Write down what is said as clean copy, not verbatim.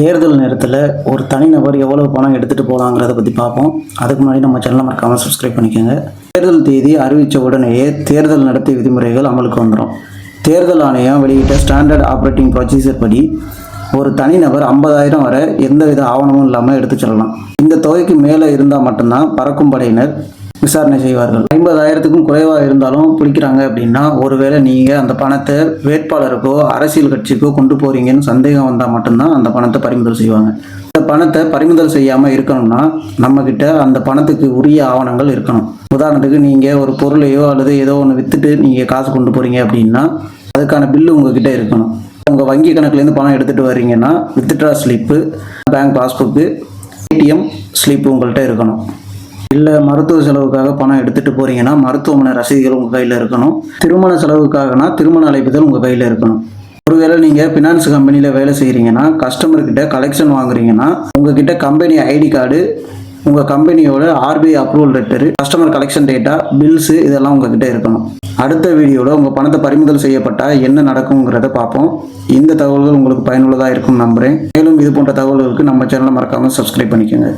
தேர்தல் நேரத்தில் ஒரு தனிநபர் எவ்வளவு பணம் எடுத்துகிட்டு போகலாங்கிறத பற்றி பார்ப்போம். அதுக்கு முன்னாடி நம்ம சேனலை மறக்காமல் சப்ஸ்கிரைப் பண்ணிக்கோங்க. தேர்தல் தேதி அறிவித்த உடனேயே தேர்தல் நடத்தை விதிமுறைகள் அமலுக்கு வந்துடும். தேர்தல் ஆணையம் வெளியிட்ட ஸ்டாண்டர்ட் ஆப்ரேட்டிங் ப்ரொசீஜர் படி ஒரு தனிநபர் 50,000 வரை எந்தவித ஆவணமும் இல்லாமல் எடுத்து செல்லலாம். இந்த தொகைக்கு மேலே இருந்தால் மட்டும்தான் பறக்கும் படையினர் விசாரணை செய்வார்கள். 50,000க்கும் குறைவாக இருந்தாலும் பிடிக்கிறாங்க அப்படின்னா, ஒருவேளை நீங்கள் அந்த பணத்தை வேட்பாளருக்கோ அரசியல் கட்சிக்கோ கொண்டு போகிறீங்கன்னு சந்தேகம் வந்தால் மட்டும்தான் அந்த பணத்தை பறிமுதல் செய்வாங்க. இந்த பணத்தை பறிமுதல் செய்யாமல் இருக்கணும்னா நம்மக்கிட்ட அந்த பணத்துக்கு உரிய ஆவணங்கள் இருக்கணும். உதாரணத்துக்கு நீங்கள் ஒரு பொருளையோ அல்லது ஏதோ ஒன்று விற்றுட்டு நீங்கள் காசு கொண்டு போகிறீங்க அப்படின்னா அதுக்கான பில்லு உங்ககிட்ட இருக்கணும். உங்கள் வங்கி கணக்குலேருந்து பணம் எடுத்துகிட்டு வர்றீங்கன்னா withdraw slip, bank passbook, ATM slip உங்கள்கிட்ட இருக்கணும். இல்லை மருத்துவ செலவுக்காக பணம் எடுத்துகிட்டு போகிறீங்கன்னா மருத்துவமனை ரசீதுகள் உங்கள் கையில் இருக்கணும். திருமண செலவுக்காகனா திருமண அழைப்புதல் உங்கள் கையில் இருக்கணும். ஒருவேளை நீங்கள் ஃபினான்ஸ் கம்பெனியில் வேலை செய்கிறீங்கன்னா கஸ்டமர்கிட்ட கலெக்ஷன் வாங்குறீங்கன்னா உங்ககிட்ட கம்பெனி ஐடி கார்டு, உங்கள் கம்பெனியோட RBI approval letter, customer collection data, bills இதெல்லாம் உங்ககிட்ட இருக்கணும். அடுத்த வீடியோவில் உங்கள் பணத்தை பறிமுதல் செய்யப்பட்டால் என்ன நடக்குங்கிறத பார்ப்போம். இந்த தகவல்கள் உங்களுக்கு பயனுள்ளதாக இருக்கும் நம்புகிறேன். மேலும் இது போன்ற தகவல்களுக்கு நம்ம சேனலை மறக்காமல் சப்ஸ்கிரைப் பண்ணிக்கோங்க.